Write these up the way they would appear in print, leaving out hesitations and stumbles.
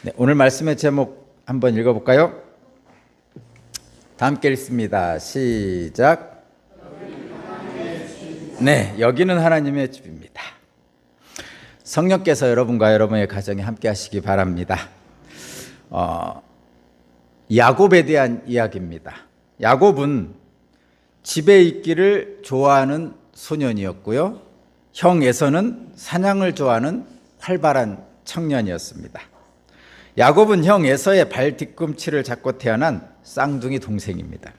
네, 오늘 말씀의 제목 한번 읽어볼까요? 다 함께 읽습니다. 시작. 네, 여기는 하나님의 집입니다. 성령께서 여러분과 여러분의 가정에 함께 하시기 바랍니다. 야곱에 대한 이야기입니다. 야곱은 집에 있기를 좋아하는 소년이었고요. 형 에서는 사냥을 좋아하는 활발한 청년이었습니다. 야곱은 형 에서의 발 뒤꿈치를 잡고 태어난 쌍둥이 동생입니다.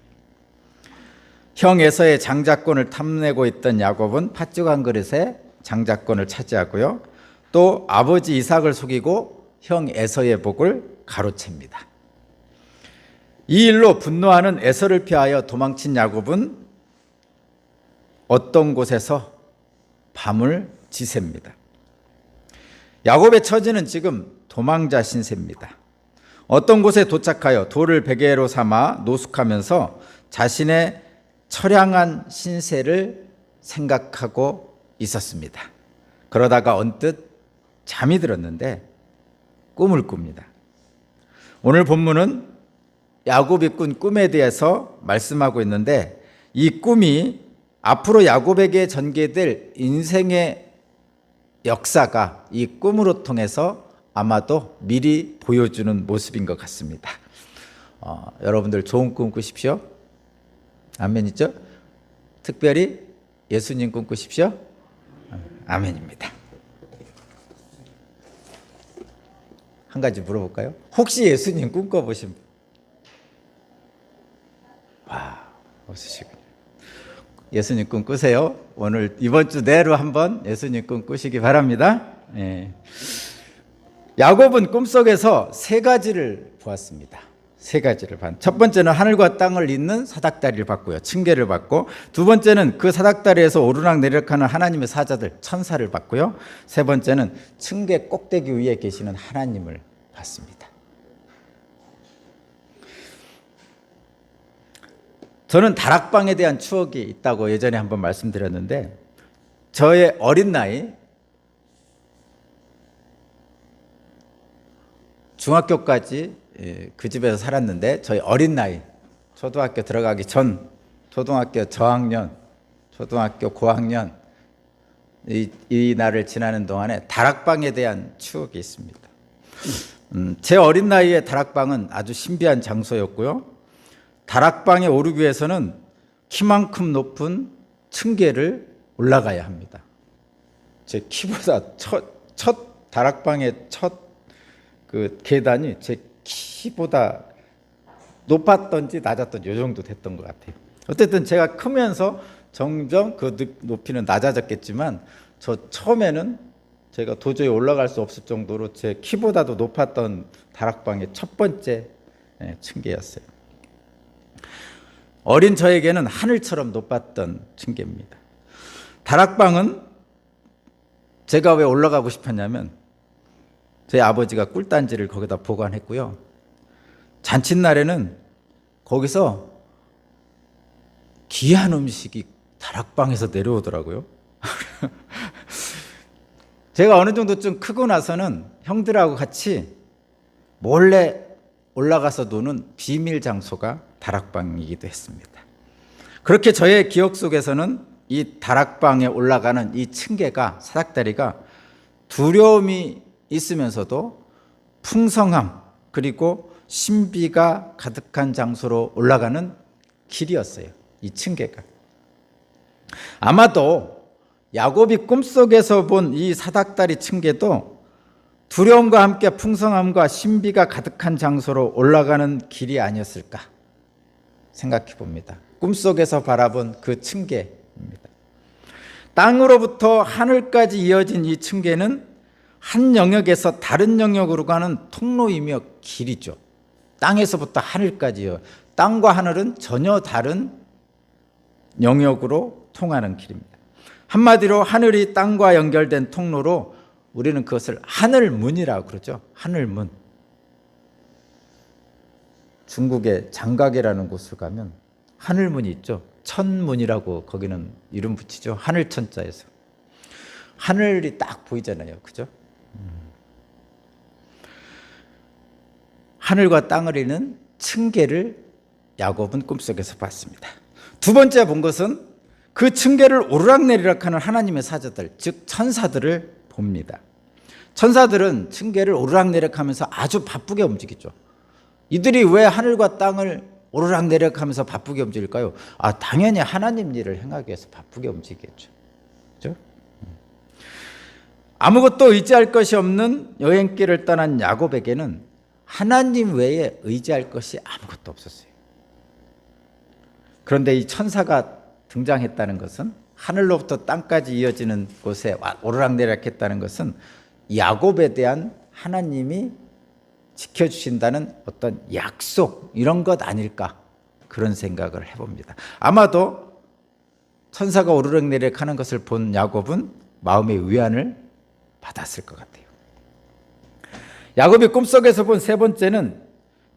형 에서의 장자권을 탐내고 있던 야곱은 팥죽 한 그릇에 장자권을 차지하고요. 또 아버지 이삭을 속이고 형 에서의 복을 가로챕니다. 이 일로 분노하는 에서를 피하여 도망친 야곱은 어떤 곳에서 밤을 지새입니다. 야곱의 처지는 지금 도망자 신세입니다. 어떤 곳에 도착하여 돌을 베개로 삼아 노숙하면서 자신의 처량한 신세를 생각하고 있었습니다. 그러다가 언뜻 잠이 들었는데 꿈을 꿉니다. 오늘 본문은 야곱이 꾼 꿈에 대해서 말씀하고 있는데 이 꿈이 앞으로 야곱에게 전개될 인생의 역사가 이 꿈으로 통해서 아마도 미리 보여주는 모습인 것 같습니다. 여러분들 좋은 꿈 꾸십시오. 아멘이죠? 특별히 예수님 꿈 꾸십시오. 아멘입니다. 한 가지 물어볼까요? 혹시 예수님 꿈꿔보신 분? 와, 없으시군요. 예수님 꿈 꾸세요. 오늘 이번 주 내로 한번 예수님 꿈 꾸시기 바랍니다. 예. 야곱은 꿈속에서 세 가지를 보았습니다. 세 가지를 첫 번째는 하늘과 땅을 잇는 사닥다리를 봤고요. 층계를 봤고, 두 번째는 그 사닥다리에서 오르락내리락하는 하나님의 사자들, 천사를 봤고요. 세 번째는 층계 꼭대기 위에 계시는 하나님을 봤습니다. 저는 다락방에 대한 추억이 있다고 예전에 한번 말씀드렸는데, 저의 어린 나이, 중학교까지 그 집에서 살았는데, 저희 어린 나이, 초등학교 들어가기 전, 초등학교 저학년, 초등학교 고학년, 이 날을 지나는 동안에 다락방에 대한 추억이 있습니다. 제 어린 나이에 다락방은 아주 신비한 장소였고요. 다락방에 오르기 위해서는 키만큼 높은 층계를 올라가야 합니다. 제 키보다 첫 다락방의 첫 그 계단이 제 키보다 높았던지 낮았던지 이 정도 됐던 것 같아요. 어쨌든 제가 크면서 점점 그 높이는 낮아졌겠지만, 저 처음에는 제가 도저히 올라갈 수 없을 정도로 제 키보다도 높았던 다락방의 첫 번째 층계였어요. 어린 저에게는 하늘처럼 높았던 층계입니다. 다락방은 제가 왜 올라가고 싶었냐면, 제 아버지가 꿀단지를 거기다 보관했고요. 잔칫날에는 거기서 귀한 음식이 다락방에서 내려오더라고요. 제가 어느 정도 좀 크고 나서는 형들하고 같이 몰래 올라가서 노는 비밀 장소가 다락방이기도 했습니다. 그렇게 저의 기억 속에서는 이 다락방에 올라가는 이 층계가, 사닥다리가 두려움이 있으면서도 풍성함, 그리고 신비가 가득한 장소로 올라가는 길이었어요. 이 층계가. 아마도 야곱이 꿈속에서 본 이 사닥다리 층계도 두려움과 함께 풍성함과 신비가 가득한 장소로 올라가는 길이 아니었을까 생각해 봅니다. 꿈속에서 바라본 그 층계입니다. 땅으로부터 하늘까지 이어진 이 층계는 한 영역에서 다른 영역으로 가는 통로이며 길이죠. 땅에서부터 하늘까지요. 땅과 하늘은 전혀 다른 영역으로 통하는 길입니다. 한마디로 하늘이 땅과 연결된 통로로 우리는 그것을 하늘문이라고 그러죠. 하늘문. 중국의 장각이라는 곳을 가면 하늘문이 있죠. 천문이라고 거기는 이름 붙이죠. 하늘천자에서. 하늘이 딱 보이잖아요. 그죠? 하늘과 땅을 잇는 층계를 야곱은 꿈속에서 봤습니다. 두 번째 본 것은 그 층계를 오르락내리락하는 하나님의 사자들, 즉 천사들을 봅니다. 천사들은 층계를 오르락내리락하면서 아주 바쁘게 움직이죠. 이들이 왜 하늘과 땅을 오르락내리락하면서 바쁘게 움직일까요? 당연히 하나님 일을 행하기 위해서 바쁘게 움직이겠죠. 그렇죠? 아무것도 의지할 것이 없는 여행길을 떠난 야곱에게는 하나님 외에 의지할 것이 아무것도 없었어요. 그런데 이 천사가 등장했다는 것은, 하늘로부터 땅까지 이어지는 곳에 오르락내리락했다는 것은 야곱에 대한 하나님이 지켜주신다는 어떤 약속, 이런 것 아닐까, 그런 생각을 해봅니다. 아마도 천사가 오르락내리락하는 것을 본 야곱은 마음의 위안을 받았을 것 같아요. 야곱이 꿈속에서 본 세 번째는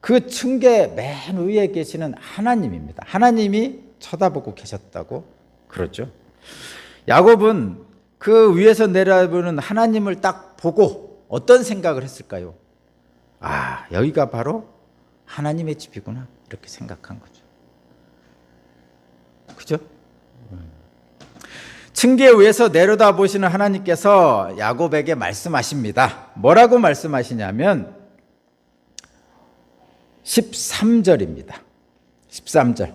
그 층계 맨 위에 계시는 하나님입니다. 하나님이 쳐다보고 계셨다고 그러죠. 야곱은 그 위에서 내려보는 하나님을 딱 보고 어떤 생각을 했을까요? 여기가 바로 하나님의 집이구나, 이렇게 생각한 거죠. 그죠? 층계 위에서 내려다보시는 하나님께서 야곱에게 말씀하십니다. 뭐라고 말씀하시냐면 13절입니다. 13절.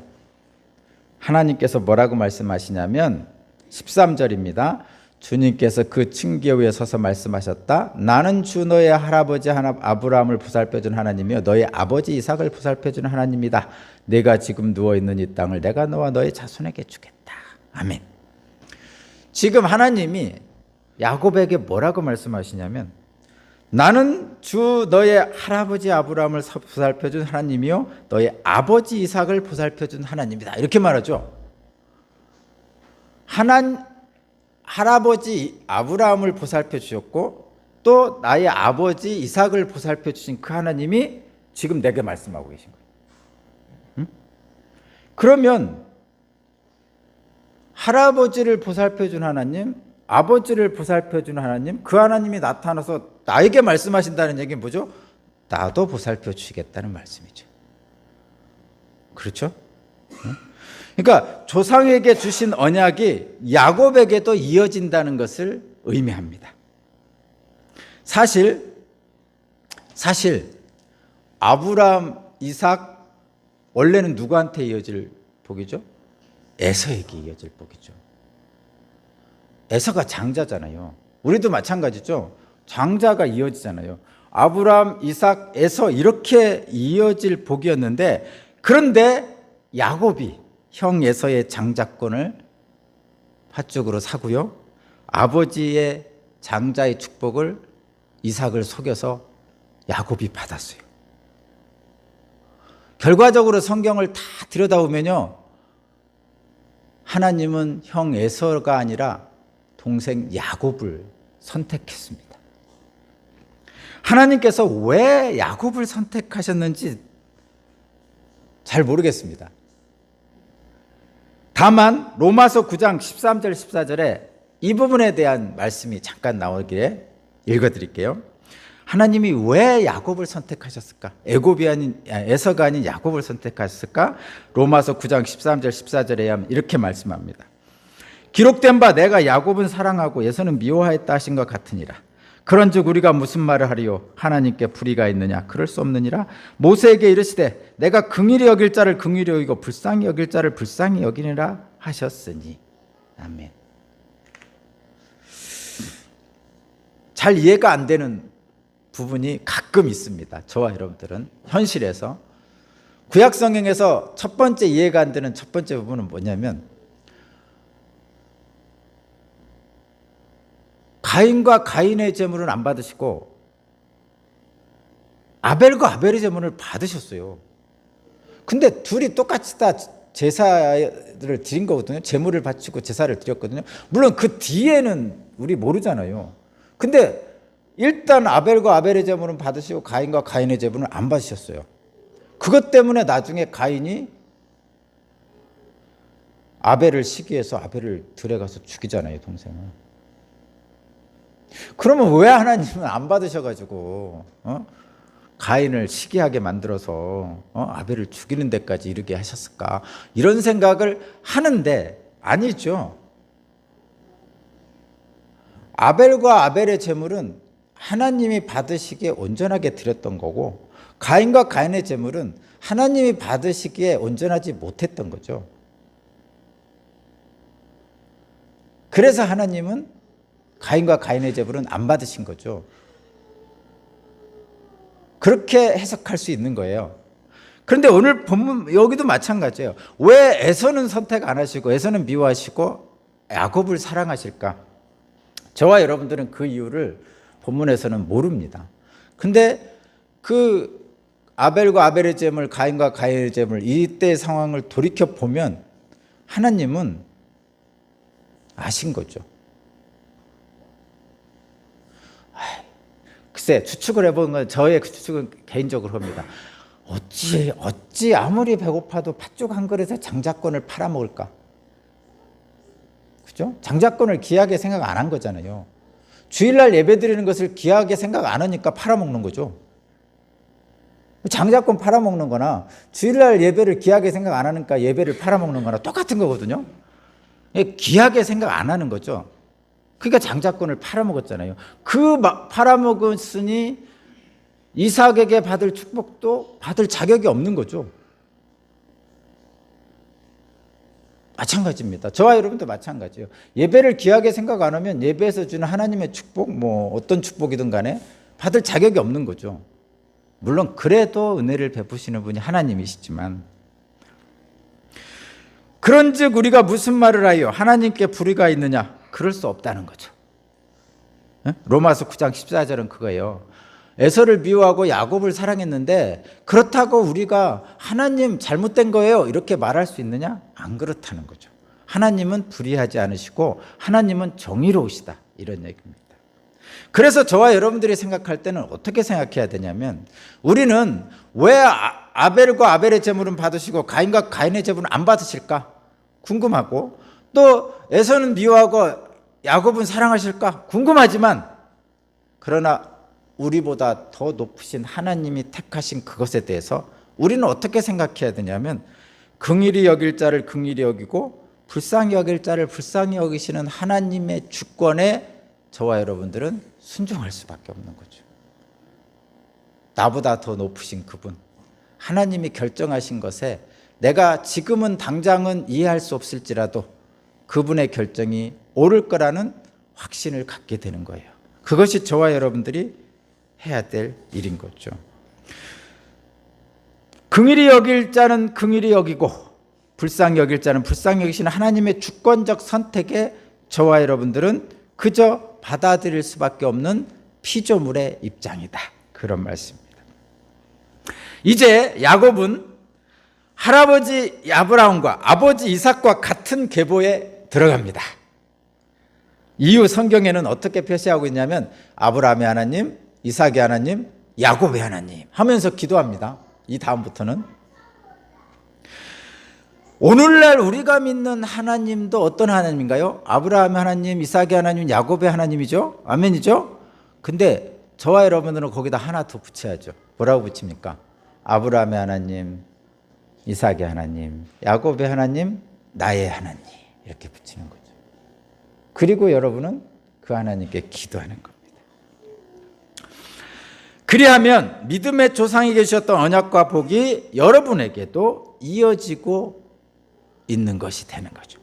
하나님께서 뭐라고 말씀하시냐면 13절입니다. 주님께서 그 층계 위에 서서 말씀하셨다. 나는 주 너의 할아버지 아브라함을 보살펴준 하나님이요 너의 아버지 이삭을 보살펴준 하나님이다. 내가 지금 누워있는 이 땅을 내가 너와 너의 자손에게 주겠다. 아멘. 지금 하나님이 야곱에게 뭐라고 말씀하시냐면, 나는 주 너의 할아버지 아브라함을 보살펴준 하나님이요 너의 아버지 이삭을 보살펴준 하나님이다, 이렇게 말하죠. 할아버지 아브라함을 보살펴 주셨고 또 나의 아버지 이삭을 보살펴 주신 그 하나님이 지금 내게 말씀하고 계신 거예요. 그러면 할아버지를 보살펴 준 하나님, 아버지를 보살펴 준 하나님, 그 하나님이 나타나서 나에게 말씀하신다는 얘기는 뭐죠? 나도 보살펴 주시겠다는 말씀이죠. 그렇죠? 그러니까 조상에게 주신 언약이 야곱에게도 이어진다는 것을 의미합니다. 사실 아브라함, 이삭 원래는 누구한테 이어질 복이죠? 에서에게 이어질 복이죠. 에서가 장자잖아요. 우리도 마찬가지죠. 장자가 이어지잖아요. 아브라함, 이삭, 에서 이렇게 이어질 복이었는데, 그런데 야곱이 형 에서의 장자권을 팥죽으로 사고요, 아버지의 장자의 축복을 이삭을 속여서 야곱이 받았어요. 결과적으로 성경을 다 들여다보면요, 하나님은 형 에서가 아니라 동생 야곱을 선택했습니다. 하나님께서 왜 야곱을 선택하셨는지 잘 모르겠습니다. 다만 로마서 9장 13절 14절에 이 부분에 대한 말씀이 잠깐 나오기에 읽어드릴게요. 하나님이 왜 야곱을 선택하셨을까? 에서가 아닌 야곱을 선택하셨을까? 로마서 9장 13절 14절에 하면 이렇게 말씀합니다. 기록된 바 내가 야곱은 사랑하고 에서는 미워하였다 하신 것 같으니라. 그런즉 우리가 무슨 말을 하리요? 하나님께 불의가 있느냐? 그럴 수 없느니라. 모세에게 이르시되 내가 긍휼히 여길 자를 긍휼히 여기고 불쌍히 여길 자를 불쌍히 여기니라 하셨으니. 아멘. 잘 이해가 안 되는 부분이 가끔 있습니다. 저와 여러분들은 현실에서. 구약 성경에서 첫 번째 이해가 안 되는 첫 번째 부분은 뭐냐면, 가인과 가인의 제물은 안 받으시고 아벨과 아벨의 제물을 받으셨어요. 근데 둘이 똑같이 다 제사를 드린 거거든요. 제물을 바치고 제사를 드렸거든요. 물론 그 뒤에는 우리 모르잖아요. 근데 일단 아벨과 아벨의 제물은 받으시고 가인과 가인의 제물은 안 받으셨어요. 그것 때문에 나중에 가인이 아벨을 시기해서 아벨을 들에 가서 죽이잖아요, 동생을. 그러면 왜 하나님은 안 받으셔가지고 가인을 시기하게 만들어서 아벨을 죽이는 데까지 이르게 하셨을까? 이런 생각을 하는데 아니죠. 아벨과 아벨의 제물은 하나님이 받으시기에 온전하게 드렸던 거고, 가인과 가인의 제물은 하나님이 받으시기에 온전하지 못했던 거죠. 그래서 하나님은 가인과 가인의 제물은 안 받으신 거죠. 그렇게 해석할 수 있는 거예요. 그런데 오늘 본문 여기도 마찬가지예요. 왜 에서는 선택 안 하시고 에서는 미워하시고 야곱을 사랑하실까? 저와 여러분들은 그 이유를 본문에서는 모릅니다. 근데 그 아벨과 아벨의 제물, 가인과 가인의 제물, 이때 상황을 돌이켜 보면 하나님은 아신 거죠. 글쎄, 추측을 해본 건, 저의 추측은 개인적으로 합니다. 어찌 아무리 배고파도 팥죽 한 그릇에 장자권을 팔아먹을까? 그죠? 장자권을 귀하게 생각 안 한 거잖아요. 주일날 예배 드리는 것을 귀하게 생각 안 하니까 팔아먹는 거죠. 장자권 팔아먹는 거나 주일날 예배를 귀하게 생각 안 하니까 예배를 팔아먹는 거나 똑같은 거거든요. 귀하게 생각 안 하는 거죠. 그러니까 장자권을 팔아먹었잖아요. 그 팔아먹었으니 이삭에게 받을 축복도 받을 자격이 없는 거죠. 마찬가지입니다. 저와 여러분도 마찬가지예요. 예배를 귀하게 생각 안 하면 예배에서 주는 하나님의 축복, 어떤 축복이든 간에 받을 자격이 없는 거죠. 물론 그래도 은혜를 베푸시는 분이 하나님이시지만, 그런즉 우리가 무슨 말을 하여 하나님께 불의가 있느냐? 그럴 수 없다는 거죠. 로마서 9장 14절은 그거예요. 에서를 미워하고 야곱을 사랑했는데 그렇다고 우리가 하나님 잘못된 거예요 이렇게 말할 수 있느냐? 안 그렇다는 거죠. 하나님은 불의하지 않으시고 하나님은 정의로우시다, 이런 얘기입니다. 그래서 저와 여러분들이 생각할 때는 어떻게 생각해야 되냐면, 우리는 왜 아벨과 아벨의 제물은 받으시고 가인과 가인의 제물은 안 받으실까 궁금하고, 또 에서는 미워하고 야곱은 사랑하실까 궁금하지만, 그러나 우리보다 더 높으신 하나님이 택하신 그것에 대해서 우리는 어떻게 생각해야 되냐면, 긍휼히 여길 자를 긍휼히 여기고 불쌍히 여길 자를 불쌍히 여기시는 하나님의 주권에 저와 여러분들은 순종할 수밖에 없는 거죠. 나보다 더 높으신 그분, 하나님이 결정하신 것에 내가 지금은 당장은 이해할 수 없을지라도 그분의 결정이 옳을 거라는 확신을 갖게 되는 거예요. 그것이 저와 여러분들이 해야 될 일인 거죠. 긍휼히 여길 자는 긍휼히 여기고 불쌍히 여길 자는 불쌍히 여기시는 하나님의 주권적 선택에 저와 여러분들은 그저 받아들일 수밖에 없는 피조물의 입장이다, 그런 말씀입니다. 이제 야곱은 할아버지 아브라함과 아버지 이삭과 같은 계보에 들어갑니다. 이후 성경에는 어떻게 표시하고 있냐면, 아브라함의 하나님, 이삭의 하나님, 야곱의 하나님 하면서 기도합니다. 이 다음부터는 오늘날 우리가 믿는 하나님도 어떤 하나님인가요? 아브라함의 하나님, 이삭의 하나님, 야곱의 하나님이죠. 아멘이죠. 근데 저와 여러분들은 거기다 하나 더 붙여야죠. 뭐라고 붙입니까? 아브라함의 하나님, 이삭의 하나님, 야곱의 하나님, 나의 하나님, 이렇게 붙이는 거죠. 그리고 여러분은 그 하나님께 기도하는 겁니다. 그리하면 믿음의 조상이 계셨던 언약과 복이 여러분에게도 이어지고 있는 것이 되는 거죠.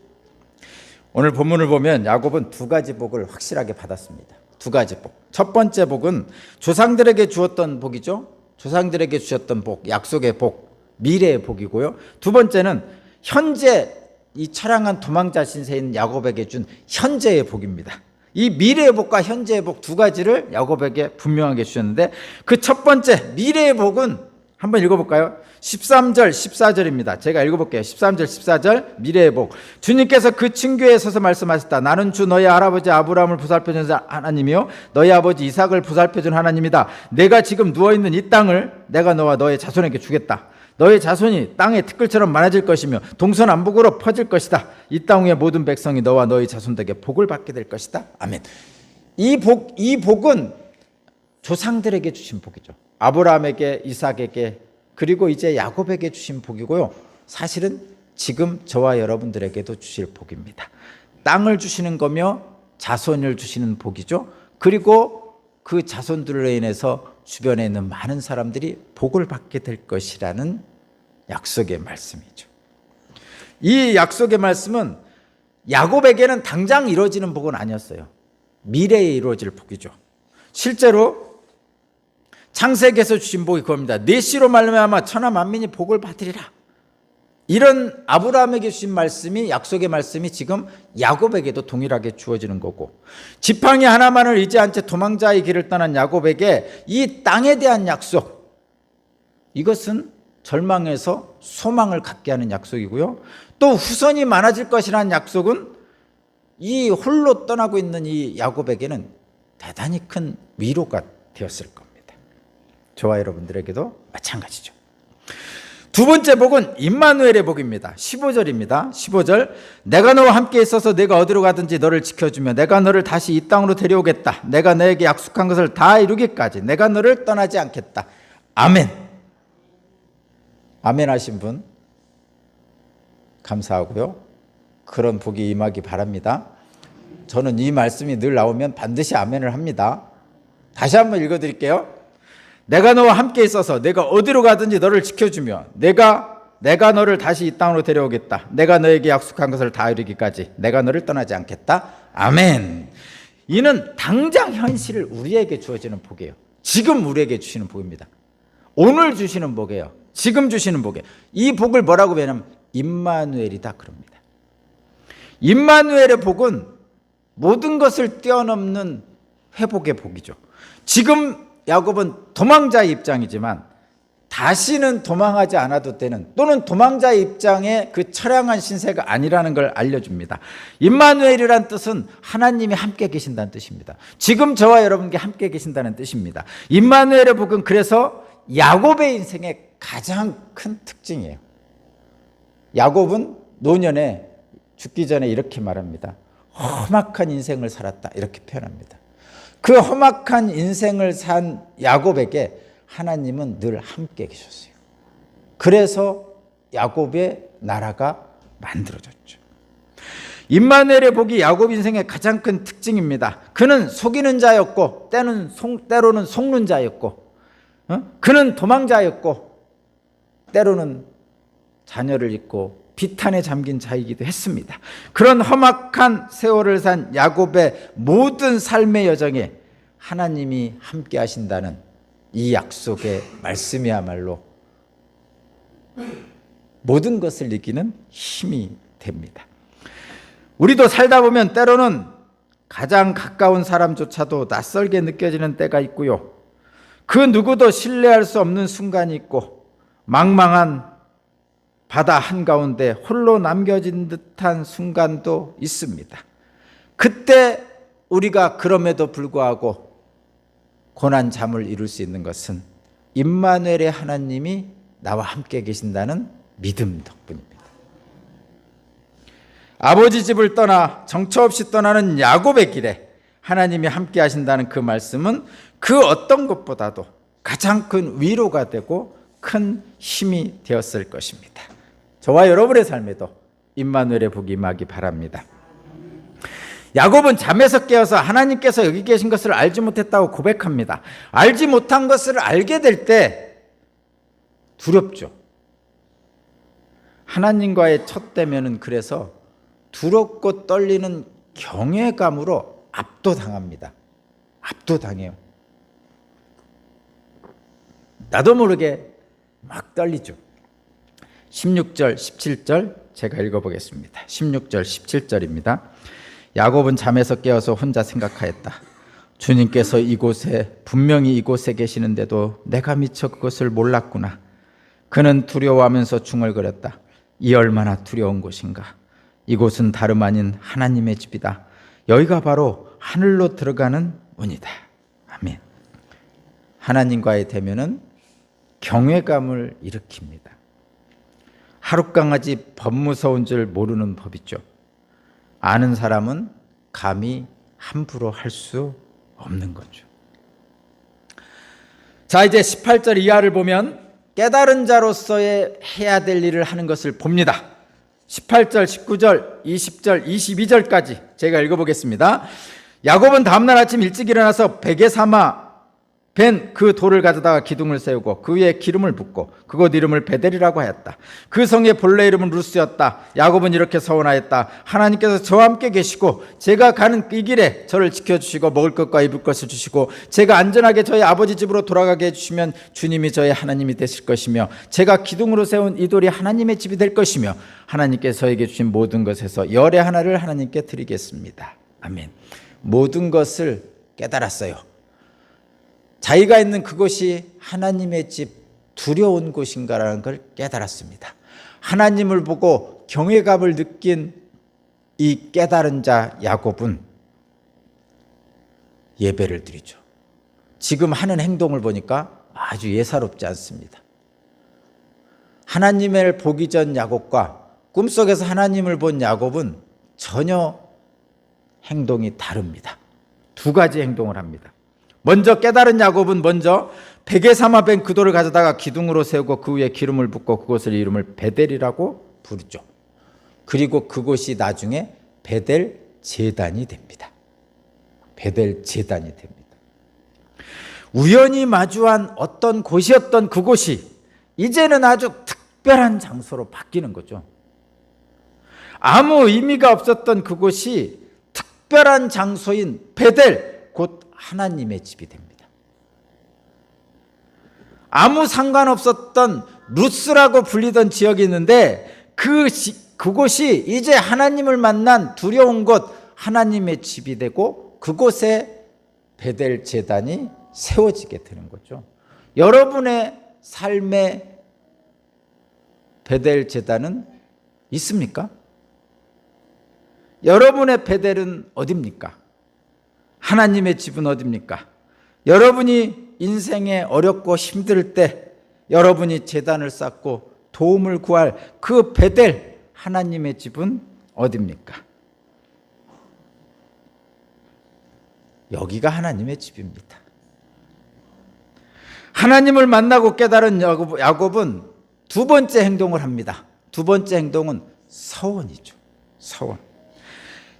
오늘 본문을 보면 야곱은 두 가지 복을 확실하게 받았습니다. 두 가지 복. 첫 번째 복은 조상들에게 주었던 복이죠. 조상들에게 주셨던 복, 약속의 복, 미래의 복이고요. 두 번째는 현재 이 처량한 도망자 신세인 야곱에게 준 현재의 복입니다. 이 미래의 복과 현재의 복 두 가지를 야곱에게 분명하게 주셨는데, 그 첫 번째 미래의 복은 한번 읽어볼까요? 13절 14절입니다. 제가 읽어볼게요. 13절 14절 미래의 복. 주님께서 그 층교에 서서 말씀하셨다. 나는 주 너희 할아버지 아브라함을 보살펴준 하나님이요 너희 아버지 이삭을 보살펴준 하나님이다. 내가 지금 누워있는 이 땅을 내가 너와 너의 자손에게 주겠다. 너의 자손이 땅의 티끌처럼 많아질 것이며 동서남북으로 퍼질 것이다. 이 땅 위의 모든 백성이 너와 너희 자손에게 복을 받게 될 것이다. 아멘. 이 복은 조상들에게 주신 복이죠. 아브라함에게, 이삭에게, 그리고 이제 야곱에게 주신 복이고요. 사실은 지금 저와 여러분들에게도 주실 복입니다. 땅을 주시는 거며 자손을 주시는 복이죠. 그리고 그 자손들로 인해서 주변에 있는 많은 사람들이 복을 받게 될 것이라는 약속의 말씀이죠. 이 약속의 말씀은 야곱에게는 당장 이루어지는 복은 아니었어요. 미래에 이루어질 복이죠. 실제로 창세기에서 주신 복이 그겁니다. 네 씨로 말미암아 천하 만민이 복을 받으리라. 이런 아브라함에게 주신 말씀이, 약속의 말씀이 지금 야곱에게도 동일하게 주어지는 거고, 지팡이 하나만을 의지한 채 도망자의 길을 떠난 야곱에게 이 땅에 대한 약속, 이것은 절망에서 소망을 갖게 하는 약속이고요. 또 후손이 많아질 것이라는 약속은 이 홀로 떠나고 있는 이 야곱에게는 대단히 큰 위로가 되었을 겁니다. 저와 여러분들에게도 마찬가지죠. 두 번째 복은 임마누엘의 복입니다. 15절입니다. 15절, 내가 너와 함께 있어서 내가 어디로 가든지 너를 지켜주며 내가 너를 다시 이 땅으로 데려오겠다. 내가 너에게 약속한 것을 다 이루기까지 내가 너를 떠나지 않겠다. 아멘. 아멘 하신 분 감사하고요. 그런 복이 임하기 바랍니다. 저는 이 말씀이 늘 나오면 반드시 아멘을 합니다. 다시 한번 읽어드릴게요. 내가 너와 함께 있어서 내가 어디로 가든지 너를 지켜주며 내가 너를 다시 이 땅으로 데려오겠다. 내가 너에게 약속한 것을 다 이루기까지 내가 너를 떠나지 않겠다. 아멘. 이는 당장 현실을 우리에게 주어지는 복이에요. 지금 우리에게 주시는 복입니다. 오늘 주시는 복이에요. 지금 주시는 복이에요. 이 복을 뭐라고 배우냐면 임마누엘이다 그럽니다. 임마누엘의 복은 모든 것을 뛰어넘는 회복의 복이죠. 지금 야곱은 도망자의 입장이지만 다시는 도망하지 않아도 되는, 또는 도망자의 입장의 그 처량한 신세가 아니라는 걸 알려줍니다. 임마누엘이란 뜻은 하나님이 함께 계신다는 뜻입니다. 지금 저와 여러분께 함께 계신다는 뜻입니다. 임마누엘의 복은 그래서 야곱의 인생의 가장 큰 특징이에요. 야곱은 노년에 죽기 전에 이렇게 말합니다. 험악한 인생을 살았다, 이렇게 표현합니다. 그 험악한 인생을 산 야곱에게 하나님은 늘 함께 계셨어요. 그래서 야곱의 나라가 만들어졌죠. 임마누엘의 복이 야곱 인생의 가장 큰 특징입니다. 그는 속이는 자였고 때로는 속는 자였고, 그는 도망자였고 때로는 자녀를 잃고 비탄에 잠긴 자이기도 했습니다. 그런 험악한 세월을 산 야곱의 모든 삶의 여정에 하나님이 함께 하신다는 이 약속의 말씀이야말로 모든 것을 이기는 힘이 됩니다. 우리도 살다 보면 때로는 가장 가까운 사람조차도 낯설게 느껴지는 때가 있고요. 그 누구도 신뢰할 수 없는 순간이 있고, 망망한 바다 한가운데 홀로 남겨진 듯한 순간도 있습니다. 그때 우리가 그럼에도 불구하고 고난 잠을 이룰 수 있는 것은 임마누엘의 하나님이 나와 함께 계신다는 믿음 덕분입니다. 아버지 집을 떠나 정처 없이 떠나는 야곱의 길에 하나님이 함께 하신다는 그 말씀은 그 어떤 것보다도 가장 큰 위로가 되고 큰 힘이 되었을 것입니다. 저와 여러분의 삶에도 임마누엘의 복이 임하기 바랍니다. 야곱은 잠에서 깨어서 하나님께서 여기 계신 것을 알지 못했다고 고백합니다. 알지 못한 것을 알게 될 때 두렵죠. 하나님과의 첫 대면은 그래서 두렵고 떨리는 경외감으로 압도당합니다. 압도당해요. 나도 모르게 막 떨리죠. 16절, 17절 제가 읽어보겠습니다. 16절, 17절입니다. 야곱은 잠에서 깨어서 혼자 생각하였다. 주님께서 분명히 이곳에 계시는데도 내가 미처 그것을 몰랐구나. 그는 두려워하면서 중얼거렸다. 이 얼마나 두려운 곳인가. 이곳은 다름 아닌 하나님의 집이다. 여기가 바로 하늘로 들어가는 문이다. 아멘. 하나님과의 대면은 경외감을 일으킵니다. 하룻강아지 법 무서운 줄 모르는 법이죠. 아는 사람은 감히 함부로 할 수 없는 거죠. 자, 이제 18절 이하를 보면 깨달은 자로서의 해야 될 일을 하는 것을 봅니다. 18절, 19절, 20절, 22절까지 제가 읽어보겠습니다. 야곱은 다음날 아침 일찍 일어나서 베개 삼아 벤 그 돌을 가져다가 기둥을 세우고 그 위에 기름을 붓고 그곳 이름을 베델이라고 하였다. 그 성의 본래 이름은 루스였다. 야곱은 이렇게 서원하였다. 하나님께서 저와 함께 계시고 제가 가는 이 길에 저를 지켜주시고 먹을 것과 입을 것을 주시고 제가 안전하게 저희 아버지 집으로 돌아가게 해주시면 주님이 저의 하나님이 되실 것이며 제가 기둥으로 세운 이 돌이 하나님의 집이 될 것이며 하나님께서 저에게 주신 모든 것에서 열의 하나를 하나님께 드리겠습니다. 아멘. 모든 것을 깨달았어요. 자기가 있는 그곳이 하나님의 집, 두려운 곳인가라는 걸 깨달았습니다. 하나님을 보고 경외감을 느낀 이 깨달은 자 야곱은 예배를 드리죠. 지금 하는 행동을 보니까 아주 예사롭지 않습니다. 하나님을 보기 전 야곱과 꿈속에서 하나님을 본 야곱은 전혀 행동이 다릅니다. 두 가지 행동을 합니다. 먼저 깨달은 야곱은 먼저 베개 삼아 벤 그 돌을 가져다가 기둥으로 세우고 그 위에 기름을 붓고 그곳을 이름을 베델이라고 부르죠. 그리고 그곳이 나중에 베델 제단이 됩니다. 베델 제단이 됩니다. 우연히 마주한 어떤 곳이었던 그곳이 이제는 아주 특별한 장소로 바뀌는 거죠. 아무 의미가 없었던 그곳이 특별한 장소인 베델, 곧 하나님의 집이 됩니다. 아무 상관없었던 루스라고 불리던 지역이 있는데 그곳이 이제 하나님을 만난 두려운 곳, 하나님의 집이 되고 그곳에 베델 제단이 세워지게 되는 거죠. 여러분의 삶에 베델 제단은 있습니까? 여러분의 베델은 어디입니까? 하나님의 집은 어디입니까? 여러분이 인생에 어렵고 힘들 때 여러분이 제단을 쌓고 도움을 구할 그 베델 하나님의 집은 어디입니까? 여기가 하나님의 집입니다. 하나님을 만나고 깨달은 야곱은 두 번째 행동을 합니다. 두 번째 행동은 서원이죠. 서원.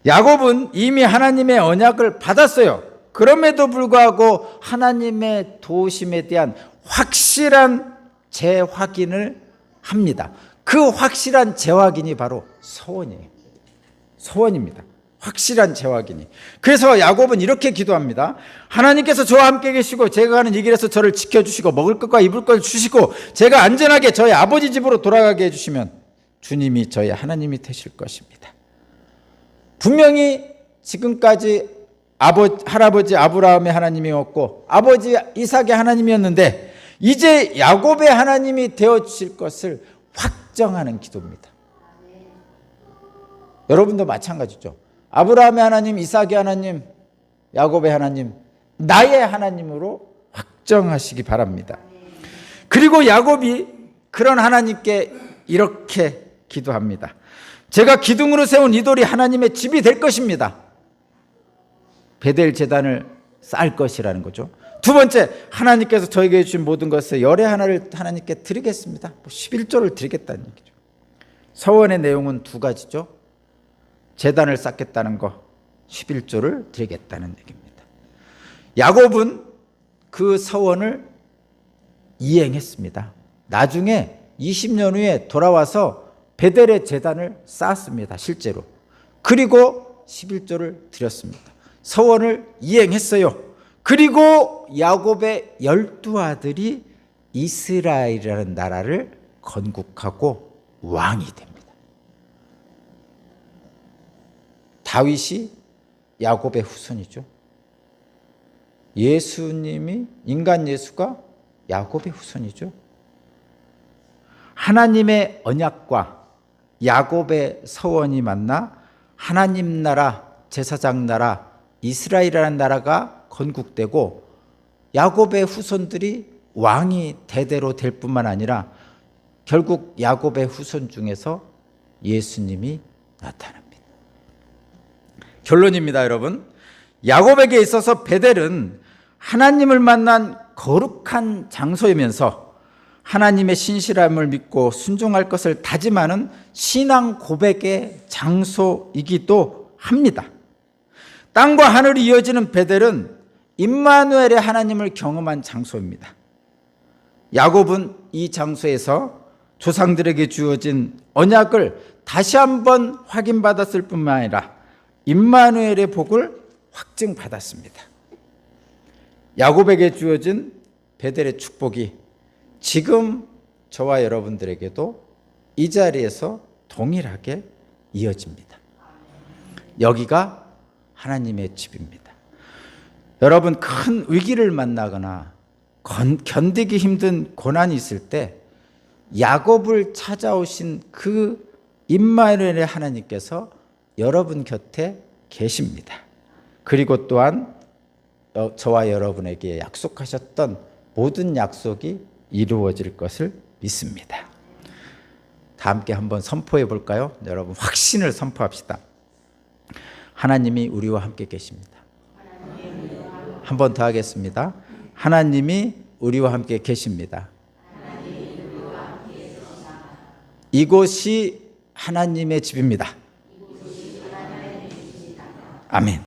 야곱은 이미 하나님의 언약을 받았어요. 그럼에도 불구하고 하나님의 도우심에 대한 확실한 재확인을 합니다. 그 확실한 재확인이 바로 서원이에요. 서원입니다. 확실한 재확인이. 그래서 야곱은 이렇게 기도합니다. 하나님께서 저와 함께 계시고 제가 가는 이 길에서 저를 지켜주시고 먹을 것과 입을 것을 주시고 제가 안전하게 저희 아버지 집으로 돌아가게 해주시면 주님이 저희 하나님이 되실 것입니다. 분명히 지금까지 할아버지 아브라함의 하나님이었고 아버지 이삭의 하나님이었는데 이제 야곱의 하나님이 되어주실 것을 확정하는 기도입니다. 여러분도 마찬가지죠. 아브라함의 하나님, 이삭의 하나님, 야곱의 하나님, 나의 하나님으로 확정하시기 바랍니다. 그리고 야곱이 그런 하나님께 이렇게 기도합니다. 제가 기둥으로 세운 이 돌이 하나님의 집이 될 것입니다. 베델 제단을 쌓을 것이라는 거죠. 두 번째, 하나님께서 저에게 주신 모든 것의 열의 하나를 하나님께 드리겠습니다. 11조를 드리겠다는 얘기죠. 서원의 내용은 두 가지죠. 제단을 쌓겠다는 거, 11조를 드리겠다는 얘기입니다. 야곱은 그 서원을 이행했습니다. 나중에 20년 후에 돌아와서 베델의 제단을 쌓았습니다. 실제로. 그리고 11조를 드렸습니다. 서원을 이행했어요. 그리고 야곱의 12아들이 이스라엘이라는 나라를 건국하고 왕이 됩니다. 다윗이 야곱의 후손이죠. 예수님이, 인간 예수가 야곱의 후손이죠. 하나님의 언약과 야곱의 서원이 만나 하나님 나라, 제사장 나라, 이스라엘이라는 나라가 건국되고 야곱의 후손들이 왕이 대대로 될 뿐만 아니라 결국 야곱의 후손 중에서 예수님이 나타납니다. 결론입니다, 여러분. 야곱에게 있어서 베델은 하나님을 만난 거룩한 장소이면서 하나님의 신실함을 믿고 순종할 것을 다짐하는 신앙 고백의 장소이기도 합니다. 땅과 하늘이 이어지는 베델은 임마누엘의 하나님을 경험한 장소입니다. 야곱은 이 장소에서 조상들에게 주어진 언약을 다시 한번 확인받았을 뿐만 아니라 임마누엘의 복을 확증받았습니다. 야곱에게 주어진 베델의 축복이 지금 저와 여러분들에게도 이 자리에서 동일하게 이어집니다. 여기가 하나님의 집입니다. 여러분, 큰 위기를 만나거나 견디기 힘든 고난이 있을 때 야곱을 찾아오신 그 임마누엘의 하나님께서 여러분 곁에 계십니다. 그리고 또한 저와 여러분에게 약속하셨던 모든 약속이 이루어질 것을 믿습니다. 다 함께 한번 선포해 볼까요? 여러분, 확신을 선포합시다. 하나님이 우리와 함께 계십니다. 한 번 더 하겠습니다. 하나님이 우리와 함께 계십니다. 이곳이 하나님의 집입니다. 아멘.